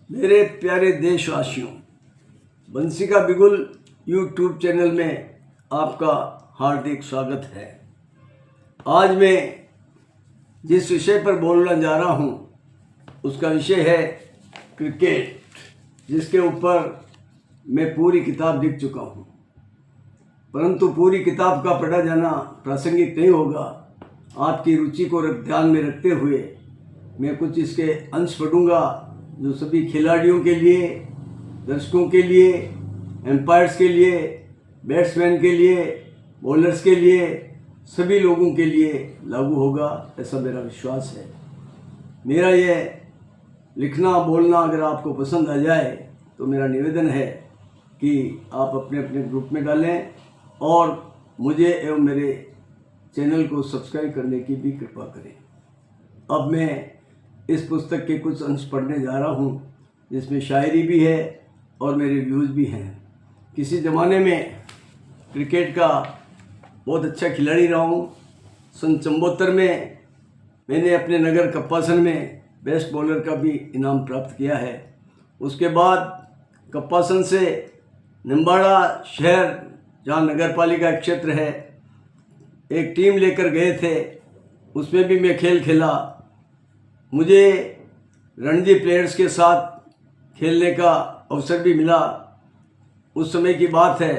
मेरे प्यारे देशवासियों, बंसी का बिगुल यूट्यूब चैनल में आपका हार्दिक स्वागत है। आज मैं जिस विषय पर बोलने जा रहा हूँ उसका विषय है क्रिकेट, जिसके ऊपर मैं पूरी किताब लिख चुका हूँ, परंतु पूरी किताब का पढ़ा जाना प्रासंगिक नहीं होगा। आपकी रुचि को ध्यान में रखते हुए मैं कुछ इसके अंश पढ़ूंगा जो सभी खिलाड़ियों के लिए, दर्शकों के लिए, एम्पायर्स के लिए, बैट्समैन के लिए, बॉलर्स के लिए, सभी लोगों के लिए लागू होगा, ऐसा मेरा विश्वास है। मेरा ये लिखना बोलना अगर आपको पसंद आ जाए तो मेरा निवेदन है कि आप अपने अपने ग्रुप में डालें और मुझे एवं मेरे चैनल को सब्सक्राइब करने की भी कृपा करें। अब मैं इस पुस्तक के कुछ अंश पढ़ने जा रहा हूँ, जिसमें शायरी भी है और मेरे व्यूज़ भी हैं। किसी ज़माने में क्रिकेट का बहुत अच्छा खिलाड़ी रहा हूँ। सन 74 में मैंने अपने नगर कप्पासन में बेस्ट बॉलर का भी इनाम प्राप्त किया है। उसके बाद कप्पासन से निम्बाड़ा शहर, जहाँ नगर पालिका क्षेत्र है, एक टीम लेकर गए थे। उसमें भी मैं खेल खेला। मुझे रणजी प्लेयर्स के साथ खेलने का अवसर भी मिला। उस समय की बात है।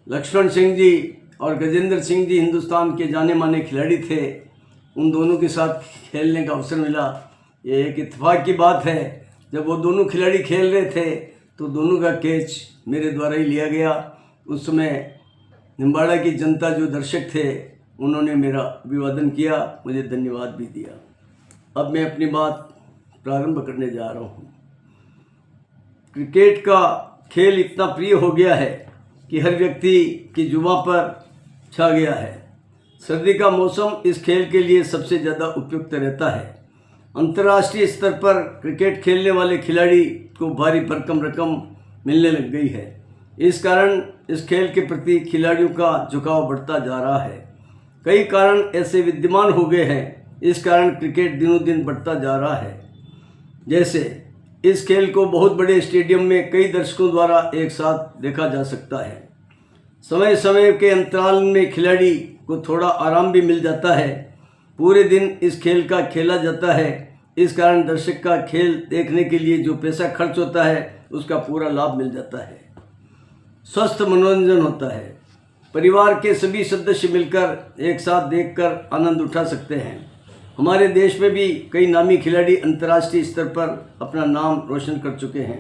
लक्ष्मण सिंह जी और गजेंद्र सिंह जी हिंदुस्तान के जाने माने खिलाड़ी थे। उन दोनों के साथ खेलने का अवसर मिला। ये एक इत्तेफाक की बात है। जब वो दोनों खिलाड़ी खेल रहे थे तो दोनों का कैच मेरे द्वारा ही लिया गया। उस समय निम्बाड़ा की जनता, जो दर्शक थे, उन्होंने मेरा अभिवादन किया, मुझे धन्यवाद भी दिया। अब मैं अपनी बात प्रारंभ करने जा रहा हूँ। क्रिकेट का खेल इतना प्रिय हो गया है कि हर व्यक्ति की जुबां पर छा गया है। सर्दी का मौसम इस खेल के लिए सबसे ज़्यादा उपयुक्त रहता है। अंतर्राष्ट्रीय स्तर पर क्रिकेट खेलने वाले खिलाड़ी को भारी भरकम रकम मिलने लग गई है। इस कारण इस खेल के प्रति खिलाड़ियों का झुकाव बढ़ता जा रहा है। कई कारण ऐसे विद्यमान हो गए हैं, इस कारण क्रिकेट दिनों दिन बढ़ता जा रहा है। जैसे इस खेल को बहुत बड़े स्टेडियम में कई दर्शकों द्वारा एक साथ देखा जा सकता है। समय समय के अंतराल में खिलाड़ी को थोड़ा आराम भी मिल जाता है। पूरे दिन इस खेल का खेला जाता है। इस कारण दर्शक का खेल देखने के लिए जो पैसा खर्च होता है उसका पूरा लाभ मिल जाता है। स्वस्थ मनोरंजन होता है। परिवार के सभी सदस्य मिलकर एक साथ देखकर आनंद उठा सकते हैं। हमारे देश में भी कई नामी खिलाड़ी अंतर्राष्ट्रीय स्तर पर अपना नाम रोशन कर चुके हैं।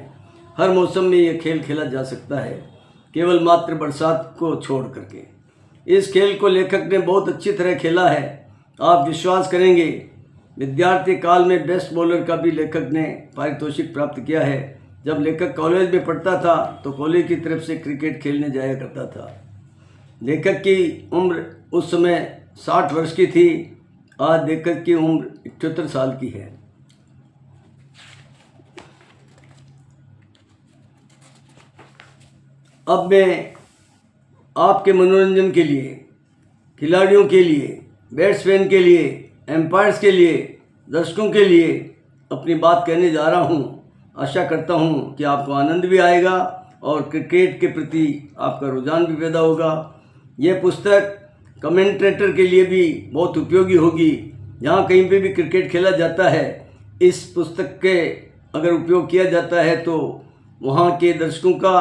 हर मौसम में यह खेल खेला जा सकता है, केवल मात्र बरसात को छोड़ करके। इस खेल को लेखक ने बहुत अच्छी तरह खेला है। आप विश्वास करेंगे, विद्यार्थी काल में बेस्ट बॉलर का भी लेखक ने पारितोषिक प्राप्त किया है। जब लेखक कॉलेज में पढ़ता था तो कॉलेज की तरफ से क्रिकेट खेलने जाया करता था। लेखक की उम्र उस समय 60 वर्ष की थी। आज लेखक की उम्र 78 साल की है। अब मैं आपके मनोरंजन के लिए, खिलाड़ियों के लिए, बैट्समैन के लिए, एम्पायर्स के लिए, दर्शकों के लिए अपनी बात कहने जा रहा हूँ। आशा करता हूँ कि आपको आनंद भी आएगा और क्रिकेट के प्रति आपका रुझान भी पैदा होगा। यह पुस्तक कमेंटेटर के लिए भी बहुत उपयोगी होगी। जहाँ कहीं पे भी क्रिकेट खेला जाता है, इस पुस्तक के अगर उपयोग किया जाता है तो वहाँ के दर्शकों का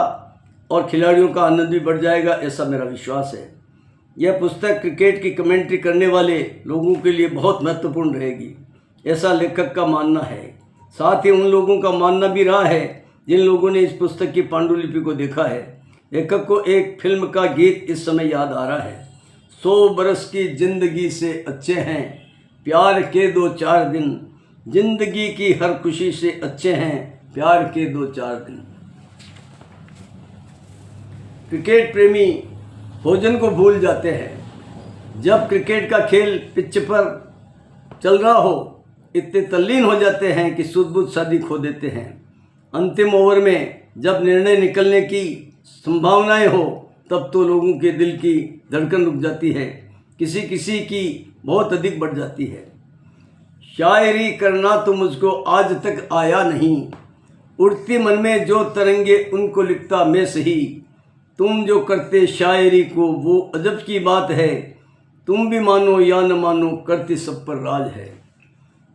और खिलाड़ियों का आनंद भी बढ़ जाएगा, ऐसा मेरा विश्वास है। यह पुस्तक क्रिकेट की कमेंट्री करने वाले लोगों के लिए बहुत महत्वपूर्ण रहेगी, ऐसा लेखक का मानना है। साथ ही उन लोगों का मानना भी रहा है जिन लोगों ने इस पुस्तक की पांडुलिपि को देखा है। लेखक को एक फिल्म का गीत इस समय याद आ रहा है। 100 बरस की जिंदगी से अच्छे हैं प्यार के 2-4 दिन, जिंदगी की हर खुशी से अच्छे हैं प्यार के 2-4 दिन। क्रिकेट प्रेमी भोजन को भूल जाते हैं। जब क्रिकेट का खेल पिच पर चल रहा हो, इतने तल्लीन हो जाते हैं कि सुध-बुध शादी खो देते हैं। अंतिम ओवर में जब निर्णय निकलने की संभावनाएं हो, तब तो लोगों के दिल की धड़कन रुक जाती है, किसी किसी की बहुत अधिक बढ़ जाती है। शायरी करना तो मुझको आज तक आया नहीं, उड़ती मन में जो तरंगे उनको लिखता मैं सही। तुम जो करते शायरी को वो अजब की बात है। तुम भी मानो या न मानो करती सब पर राज है।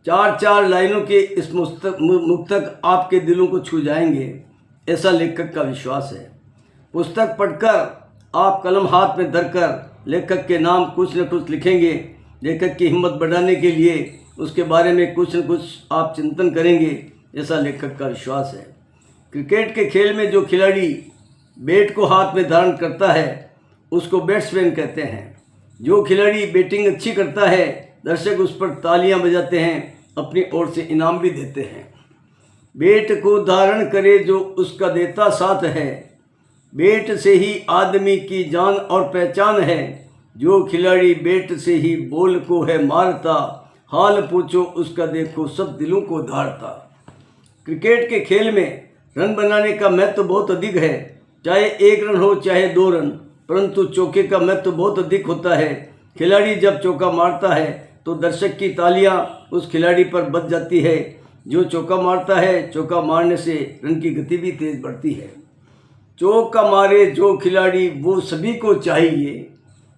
चार चार लाइनों के इस मुक्तक आपके दिलों को छू जाएंगे, ऐसा लेखक का विश्वास है। पुस्तक पढ़कर आप कलम हाथ में धरकर लेखक के नाम कुछ न कुछ लिखेंगे। लेखक की हिम्मत बढ़ाने के लिए उसके बारे में कुछ न कुछ आप चिंतन करेंगे, ऐसा लेखक का विश्वास है। क्रिकेट के खेल में जो खिलाड़ी बैट को हाथ में धारण करता है उसको बैट्समैन कहते हैं। जो खिलाड़ी बैटिंग अच्छी करता है दर्शक उस पर तालियां बजाते हैं, अपनी ओर से इनाम भी देते हैं। बैट को धारण करे जो उसका देता साथ है। बैट से ही आदमी की जान और पहचान है। जो खिलाड़ी बैट से ही बॉल को है मारता, हाल पूछो उसका देखो सब दिलों को धारता। क्रिकेट के खेल में रन बनाने का महत्व बहुत अधिक है, चाहे 1 रन हो चाहे 2 रन, परंतु चौके का महत्व बहुत अधिक होता है। खिलाड़ी जब चौका मारता है तो दर्शक की तालियां उस खिलाड़ी पर बज जाती है। जो चौका मारता है, चौका मारने से रन की गति भी तेज बढ़ती है। चौका मारे जो खिलाड़ी वो सभी को चाहिए,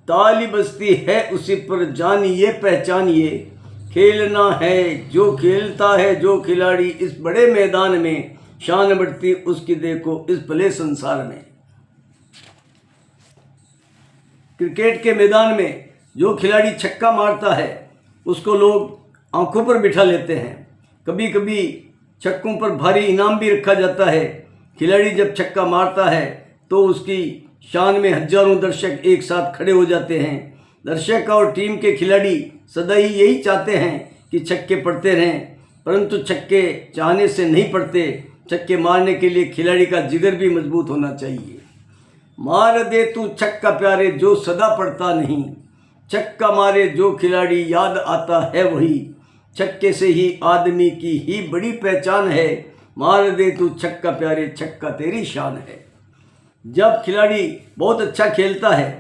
ताली बजती है उसी पर जानिए पहचानिए। खेलना है जो खेलता है जो खिलाड़ी इस बड़े मैदान में, शान बढ़ती उसकी देखो इस भले संसार में। क्रिकेट के मैदान में जो खिलाड़ी छक्का मारता है उसको लोग आंखों पर बिठा लेते हैं। कभी कभी छक्कों पर भारी इनाम भी रखा जाता है। खिलाड़ी जब छक्का मारता है तो उसकी शान में हजारों दर्शक एक साथ खड़े हो जाते हैं। दर्शक और टीम के खिलाड़ी सदा ही यही चाहते हैं कि छक्के पड़ते रहें, परंतु छक्के चाहने से नहीं पड़ते। छक्के मारने के लिए खिलाड़ी का जिगर भी मजबूत होना चाहिए। मार दे तू छक्का प्यारे जो सदा पड़ता नहीं, छक्का मारे जो खिलाड़ी याद आता है वही। छक्के से ही आदमी की ही बड़ी पहचान है, मार दे तू छक्का प्यारे छक्का तेरी शान है। जब खिलाड़ी बहुत अच्छा खेलता है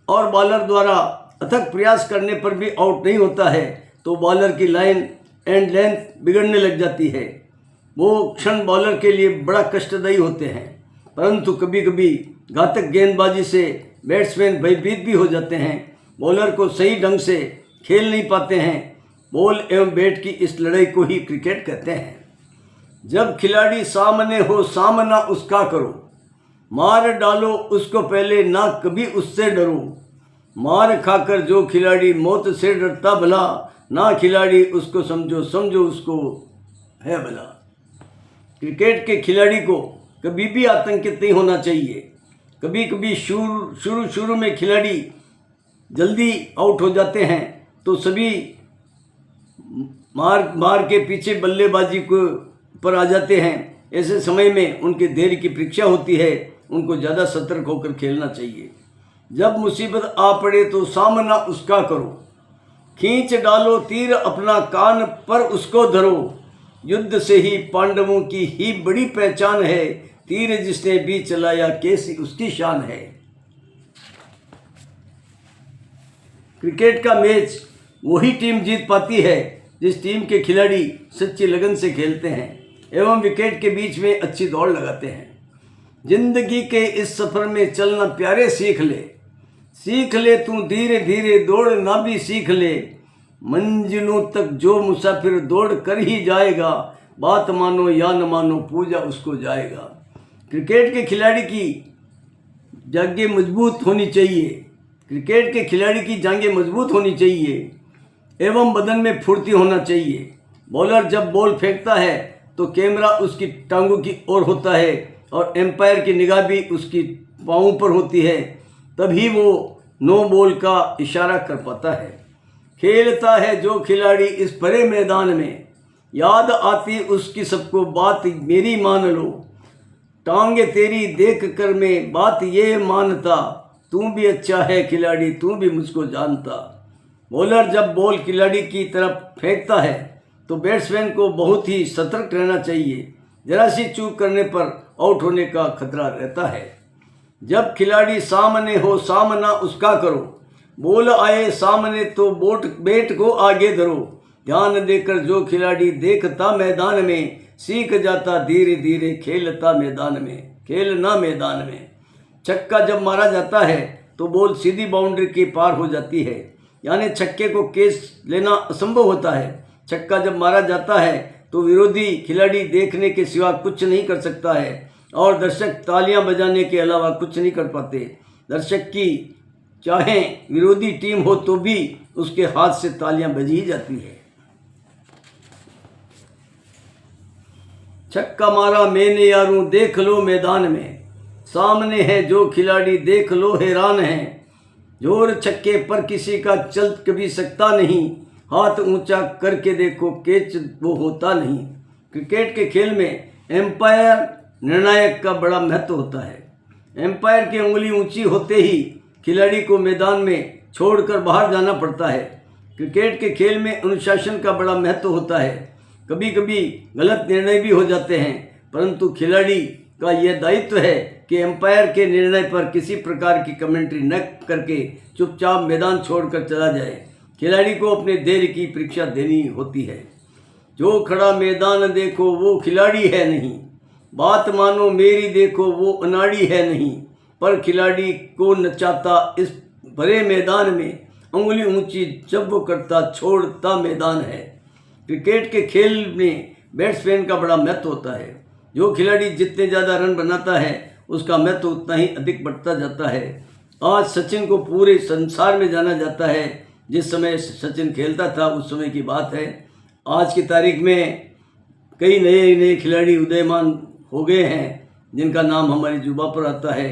और बॉलर द्वारा अथक प्रयास करने पर भी आउट नहीं होता है तो बॉलर की लाइन एंड लेंथ बिगड़ने लग जाती है। वो क्षण बॉलर के लिए बड़ा कष्टदायी होते हैं, परंतु कभी कभी घातक गेंदबाजी से बैट्समैन भयभीत भी हो जाते हैं। बॉलर को सही ढंग से खेल नहीं पाते हैं। बॉल एवं बैट की इस लड़ाई को ही क्रिकेट कहते हैं। जब खिलाड़ी सामने हो सामना उसका करो, मार डालो उसको पहले ना कभी उससे डरो। मार खाकर जो खिलाड़ी मौत से डरता भला, ना खिलाड़ी उसको समझो समझो उसको है भला। क्रिकेट के खिलाड़ी को कभी भी आतंकित नहीं होना चाहिए। कभी कभी शुरू में खिलाड़ी जल्दी आउट हो जाते हैं तो सभी मार के पीछे बल्लेबाजी को पर आ जाते हैं। ऐसे समय में उनके धैर्य की परीक्षा होती है, उनको ज़्यादा सतर्क होकर खेलना चाहिए। जब मुसीबत आ पड़े तो सामना उसका करो, खींच डालो तीर अपना कान पर उसको धरो। युद्ध से ही पांडवों की ही बड़ी पहचान है, तीर जिसने भी चलाया कैसी उसकी शान है। क्रिकेट का मैच वही टीम जीत पाती है जिस टीम के खिलाड़ी सच्ची लगन से खेलते हैं एवं विकेट के बीच में अच्छी दौड़ लगाते हैं। जिंदगी के इस सफ़र में चलना प्यारे सीख ले तू धीरे धीरे दौड़ना भी सीख ले। मंजिलों तक जो मुसाफिर दौड़ कर ही जाएगा, बात मानो या न मानो पूजा उसको जाएगा। क्रिकेट के खिलाड़ी की जांघें मजबूत होनी चाहिए। क्रिकेट के खिलाड़ी की जांघें मजबूत होनी चाहिए एवं बदन में फुर्ती होना चाहिए। बॉलर जब बॉल फेंकता है तो कैमरा उसकी टांगों की ओर होता है और एम्पायर की निगाह भी उसकी पाँवों पर होती है, तभी वो नो बॉल का इशारा कर पाता है। खेलता है जो खिलाड़ी इस भरे मैदान में, याद आती उसकी सबको बात मेरी मान लो। टांगे तेरी देख कर मैं बात ये मानता, तू भी अच्छा है खिलाड़ी तू भी मुझको जानता। बॉलर जब बॉल खिलाड़ी की तरफ फेंकता है तो बैट्समैन को बहुत ही सतर्क रहना चाहिए। जरा सी चूक करने पर आउट होने का खतरा रहता है। जब खिलाड़ी सामने हो सामना उसका करो, बॉल आए सामने तो बैट को आगे धरो। ध्यान देकर जो खिलाड़ी देखता मैदान में, सीख जाता धीरे धीरे खेलता मैदान में, खेलना मैदान में। छक्का जब मारा जाता है तो बॉल सीधी बाउंड्री के पार हो जाती है, यानी छक्के को कैच लेना असंभव होता है। छक्का जब मारा जाता है तो विरोधी खिलाड़ी देखने के सिवा कुछ नहीं कर सकता है और दर्शक तालियां बजाने के अलावा कुछ नहीं कर पाते। दर्शक की चाहे विरोधी टीम हो तो भी उसके हाथ से तालियां बजी ही जाती है। छक्का मारा मैंने यारों देख लो मैदान में, सामने है जो खिलाड़ी देख लो हैरान है। जोर छक्के पर किसी का चल कभी सकता नहीं, हाथ ऊंचा करके देखो कैच वो होता नहीं। क्रिकेट के खेल में एम्पायर निर्णायक का बड़ा महत्व होता है। एम्पायर की उंगली ऊंची होते ही खिलाड़ी को मैदान में छोड़कर बाहर जाना पड़ता है। क्रिकेट के खेल में अनुशासन का बड़ा महत्व होता है। कभी कभी गलत निर्णय भी हो जाते हैं, परंतु खिलाड़ी का यह दायित्व है कि एम्पायर के निर्णय पर किसी प्रकार की कमेंट्री न करके चुपचाप मैदान छोड़कर चला जाए। खिलाड़ी को अपने धैर्य की परीक्षा देनी होती है। जो खड़ा मैदान देखो वो खिलाड़ी है नहीं, बात मानो मेरी देखो वो अनाड़ी है नहीं, पर खिलाड़ी को नचाता इस भरे मैदान में, उंगली ऊंची जब वो करता छोड़ता मैदान है। क्रिकेट के खेल में बैट्समैन का बड़ा महत्व होता है। जो खिलाड़ी जितने ज़्यादा रन बनाता है उसका महत्व उतना ही अधिक बढ़ता जाता है। आज सचिन को पूरे संसार में जाना जाता है। जिस समय सचिन खेलता था उस समय की बात है। आज की तारीख में कई नए नए खिलाड़ी उदयमान हो गए हैं जिनका नाम हमारी जुबां पर आता है।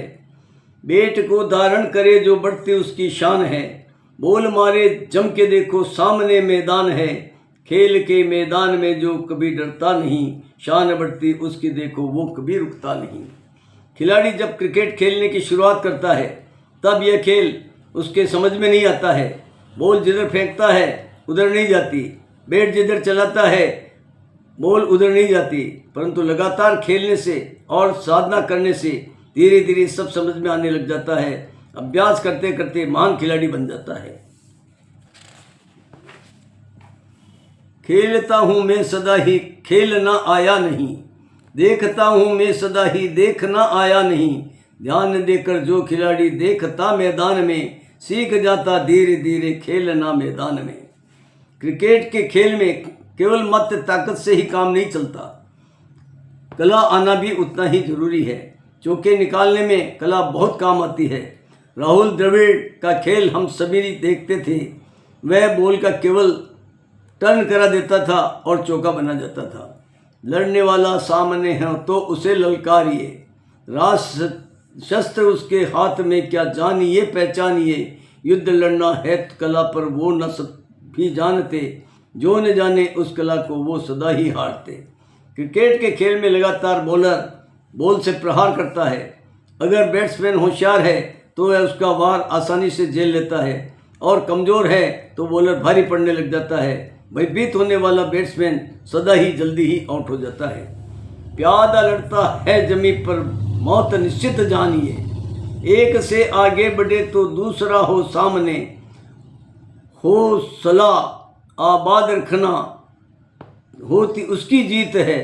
बैट को धारण करे जो बढ़ती उसकी शान है, बॉल मारे जम के देखो सामने मैदान है। खेल के मैदान में जो कभी डरता नहीं, शान बढ़ती उसकी देखो वो कभी रुकता नहीं। खिलाड़ी जब क्रिकेट खेलने की शुरुआत करता है तब यह खेल उसके समझ में नहीं आता है। बॉल जिधर फेंकता है उधर नहीं जाती, बैट जिधर चलाता है बॉल उधर नहीं जाती, परंतु लगातार खेलने से और साधना करने से धीरे धीरे सब समझ में आने लग जाता है। अभ्यास करते करते महान खिलाड़ी बन जाता है। खेलता हूँ मैं सदा ही खेलना आया नहीं, देखता हूँ मैं सदा ही देखना आया नहीं। ध्यान देकर जो खिलाड़ी देखता मैदान में, सीख जाता धीरे धीरे खेलना मैदान में। क्रिकेट के खेल में केवल मात्र ताकत से ही काम नहीं चलता, कला आना भी उतना ही जरूरी है। चौके निकालने में कला बहुत काम आती है। राहुल द्रविड़ का खेल हम सभी देखते थे। वह बॉल का केवल टर्न करा देता था और चौका बना जाता था। लड़ने वाला सामने है तो उसे ललकारिए, राष्ट्र शस्त्र उसके हाथ में क्या जानिए पहचानिए। युद्ध लड़ना है कला पर वो न भी जानते, जो न जाने उस कला को वो सदा ही हारते। क्रिकेट के खेल में लगातार बॉलर बॉल से प्रहार करता है। अगर बैट्समैन होशियार है तो वह उसका वार आसानी से झेल लेता है और कमज़ोर है तो बॉलर भारी पड़ने लग जाता है। भयभीत होने वाला बैट्समैन सदा ही जल्दी ही आउट हो जाता है। प्यादा लड़ता है जमी पर मौत निश्चित जानिए, एक से आगे बढ़े तो दूसरा हो सामने। हौसला आबाद रखना होती उसकी जीत है,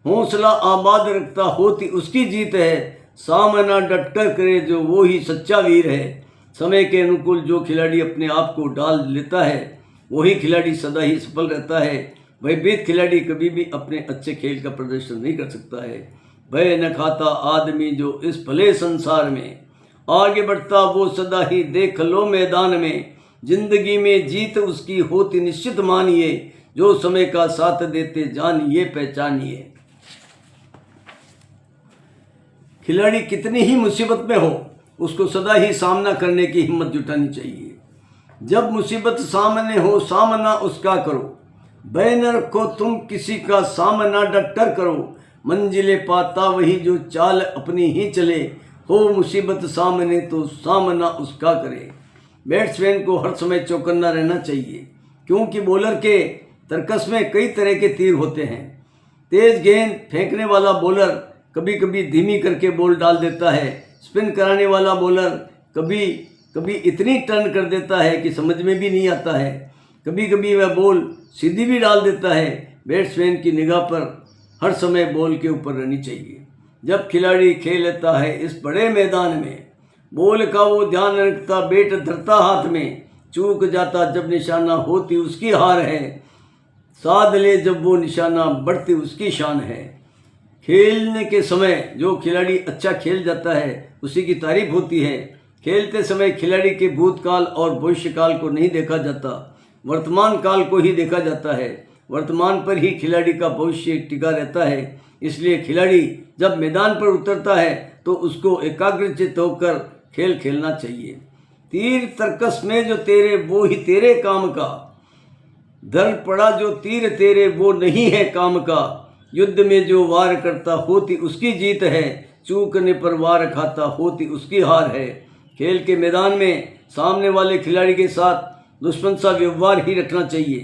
हौसला आबाद रखता होती उसकी जीत है। सामना डटकर करे जो वो ही सच्चा वीर है। समय के अनुकूल जो खिलाड़ी अपने आप को डाल लेता है वही खिलाड़ी सदा ही सफल रहता है। भयभीत खिलाड़ी कभी भी अपने अच्छे खेल का प्रदर्शन नहीं कर सकता है। भय न खाता आदमी जो इस भले संसार में, आगे बढ़ता वो सदा ही देख लो मैदान में। जिंदगी में जीत उसकी होती निश्चित मानिए, जो समय का साथ देते जानिए पहचानिए। खिलाड़ी कितनी ही मुसीबत में हो उसको सदा ही सामना करने की हिम्मत जुटानी चाहिए। जब मुसीबत सामने हो सामना उसका करो, भय न रखो तुम किसी का सामना डटकर करो। मंजिलें पाता वही जो चाल अपनी ही चले, हो मुसीबत सामने तो सामना उसका करे। बैट्समैन को हर समय चौकन्ना रहना चाहिए, क्योंकि बॉलर के तरकस में कई तरह के तीर होते हैं। तेज गेंद फेंकने वाला बॉलर कभी कभी धीमी करके बॉल डाल देता है। स्पिन कराने वाला बॉलर कभी कभी इतनी टर्न कर देता है कि समझ में भी नहीं आता है। कभी कभी वह बॉल सीधी भी डाल देता है। बैट्समैन की निगाह पर हर समय बॉल के ऊपर रहनी चाहिए। जब खिलाड़ी खेल लेता है इस बड़े मैदान में, बॉल का वो ध्यान रखता, बैट धरता हाथ में, चूक जाता जब निशाना होती उसकी हार है, साध ले जब वो निशाना बढ़ती उसकी शान है। खेलने के समय जो खिलाड़ी अच्छा खेल जाता है उसी की तारीफ होती है। खेलते समय खिलाड़ी के भूतकाल और भविष्यकाल को नहीं देखा जाता, वर्तमान काल को ही देखा जाता है। वर्तमान पर ही खिलाड़ी का भविष्य टिका रहता है। इसलिए खिलाड़ी जब मैदान पर उतरता है तो उसको एकाग्रचित्त होकर खेल खेलना चाहिए। तीर तर्कस में जो तेरे वो ही तेरे काम का, धर पड़ा जो तीर तेरे वो नहीं है काम का। युद्ध में जो वार करता होती उसकी जीत है, चूकने पर वार खाता होती उसकी हार है। खेल के मैदान में सामने वाले खिलाड़ी के साथ दुश्मन सा व्यवहार ही रखना चाहिए,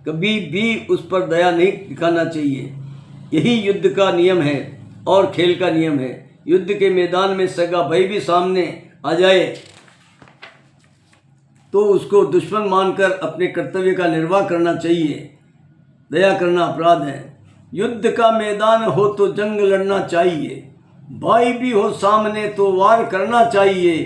कभी भी उस पर दया नहीं दिखाना चाहिए। यही युद्ध का नियम है और खेल का नियम है। युद्ध के मैदान में सगा भाई भी सामने आ जाए तो उसको दुश्मन मानकर अपने कर्तव्य का निर्वाह करना चाहिए। दया करना अपराध है। युद्ध का मैदान हो तो जंग लड़ना चाहिए, भाई भी हो सामने तो वार करना चाहिए।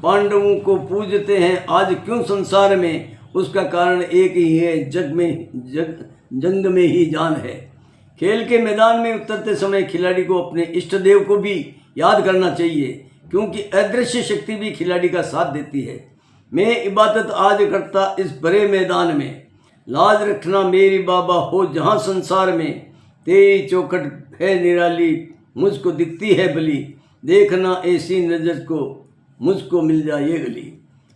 पांडवों को पूजते हैं आज क्यों संसार में, उसका कारण एक ही है, जंग में ही जान है। खेल के मैदान में उतरते समय खिलाड़ी को अपने इष्ट देव को भी याद करना चाहिए, क्योंकि अदृश्य शक्ति भी खिलाड़ी का साथ देती है। मैं इबादत आज करता इस बड़े मैदान में, लाज रखना मेरी बाबा हो जहाँ संसार में। तेरी चौखट है निराली मुझको दिखती है भली, देखना ऐसी नज़र को मुझको मिल जाए ये गली।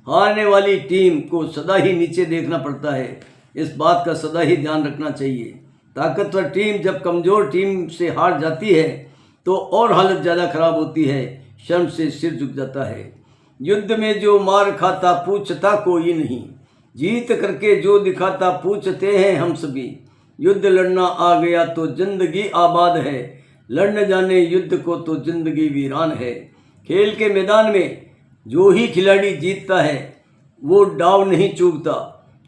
हारने वाली टीम को सदा ही नीचे देखना पड़ता है, इस बात का सदा ही ध्यान रखना चाहिए। ताकतवर टीम जब कमज़ोर टीम से हार जाती है तो और हालत ज़्यादा खराब होती है, शर्म से सिर झुक जाता है। युद्ध में जो मार खाता पूछता कोई नहीं, जीत करके जो दिखाता पूछते हैं हम सभी। युद्ध लड़ना आ गया तो जिंदगी आबाद है, लड़ने जाने युद्ध को तो जिंदगी वीरान है। खेल के मैदान में जो ही खिलाड़ी जीतता है वो डाव नहीं चूकता।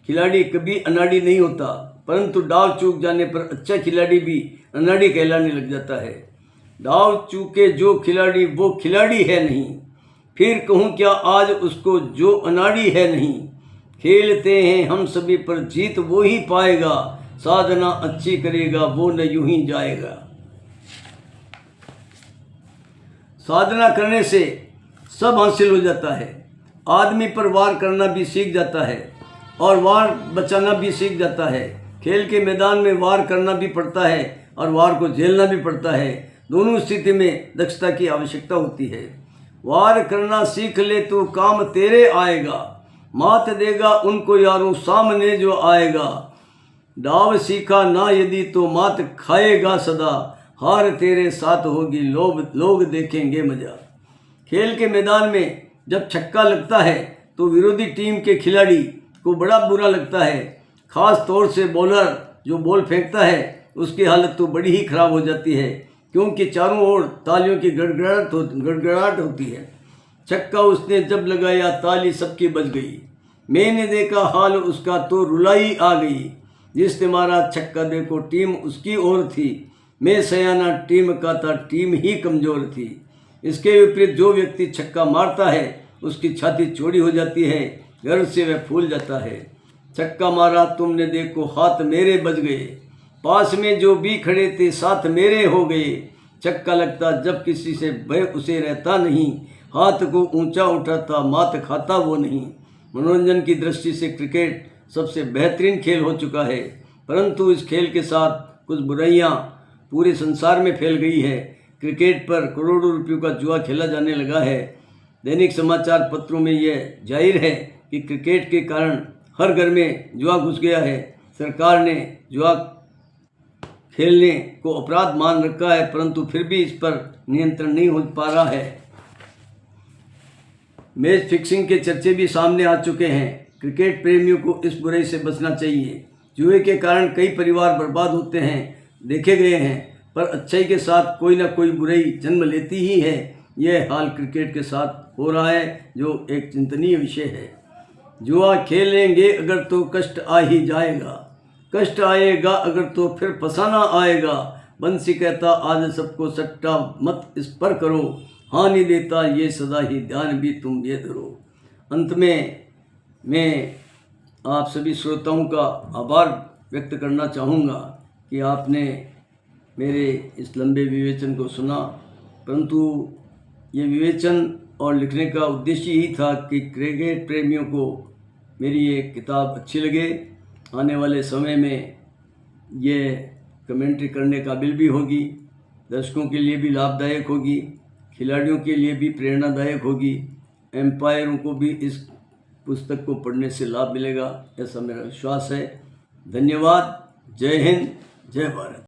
खिलाड़ी कभी अनाड़ी नहीं होता, परंतु डाव चूक जाने पर अच्छा खिलाड़ी भी अनाड़ी कहलाने लग जाता है। डाव चूके जो खिलाड़ी वो खिलाड़ी है नहीं, फिर कहूँ क्या आज उसको जो अनाड़ी है नहीं। खेलते हैं हम सभी पर जीत वो ही पाएगा, साधना अच्छी करेगा वो न यूं ही जाएगा। साधना करने से सब हासिल हो जाता है। आदमी पर वार करना भी सीख जाता है और वार बचाना भी सीख जाता है। खेल के मैदान में वार करना भी पड़ता है और वार को झेलना भी पड़ता है। दोनों स्थिति में दक्षता की आवश्यकता होती है। वार करना सीख ले तो काम तेरे आएगा, मात देगा उनको यारों सामने जो आएगा। डाव सीखा ना यदि तो मात खाएगा सदा, हार तेरे साथ होगी लोग देखेंगे मजा। खेल के मैदान में जब छक्का लगता है तो विरोधी टीम के खिलाड़ी को बड़ा बुरा लगता है। खास तौर से बॉलर जो बॉल फेंकता है उसकी हालत तो बड़ी ही खराब हो जाती है, क्योंकि चारों ओर तालियों की गड़गड़ाहट होती है। छक्का उसने जब लगाया ताली सबकी बज गई, मैंने देखा हाल उसका तो रुलाई आ गई। जिसने मारा छक्का देखो टीम उसकी ओर थी, मैं सयाना टीम का था टीम ही कमज़ोर थी। इसके विपरीत जो व्यक्ति छक्का मारता है उसकी छाती चौड़ी हो जाती है, गर्व से वह फूल जाता है। छक्का मारा तुमने देखो हाथ मेरे बज गए, पास में जो भी खड़े थे साथ मेरे हो गए। छक्का लगता जब किसी से भय उसे रहता नहीं, हाथ को ऊंचा उठाता मात खाता वो नहीं। मनोरंजन की दृष्टि से क्रिकेट सबसे बेहतरीन खेल हो चुका है, परंतु इस खेल के साथ कुछ बुराइयां पूरे संसार में फैल गई है। क्रिकेट पर करोड़ों रुपयों का जुआ खेला जाने लगा है। दैनिक समाचार पत्रों में यह जाहिर है कि क्रिकेट के कारण हर घर में जुआ घुस गया है। सरकार ने जुआ खेलने को अपराध मान रखा है, परंतु फिर भी इस पर नियंत्रण नहीं हो पा रहा है। मैच फिक्सिंग के चर्चे भी सामने आ चुके हैं। क्रिकेट प्रेमियों को इस बुराई से बचना चाहिए। जुए के कारण कई परिवार बर्बाद होते हैं, देखे गए हैं, पर अच्छाई के साथ कोई ना कोई बुराई जन्म लेती ही है। यह हाल क्रिकेट के साथ हो रहा है, जो एक चिंतनीय विषय है। जुआ खेलेंगे अगर तो कष्ट आ ही जाएगा, कष्ट आएगा अगर तो फिर फसाना आएगा। बंसी कहता आज सबको सट्टा मत इस पर करो, हानि देता ये सदा ही ध्यान भी तुम ये धरो। अंत में मैं आप सभी श्रोताओं का आभार व्यक्त करना चाहूँगा कि आपने मेरे इस लंबे विवेचन को सुना, परंतु ये विवेचन और लिखने का उद्देश्य ही था कि क्रिकेट प्रेमियों को मेरी ये किताब अच्छी लगे, आने वाले समय में ये कमेंट्री करने काबिल भी होगी, दर्शकों के लिए भी लाभदायक होगी, खिलाड़ियों के लिए भी प्रेरणादायक होगी, एम्पायरों को भी इस पुस्तक को पढ़ने से लाभ मिलेगा, ऐसा मेरा विश्वास है। धन्यवाद। जय हिंद, जय भारत।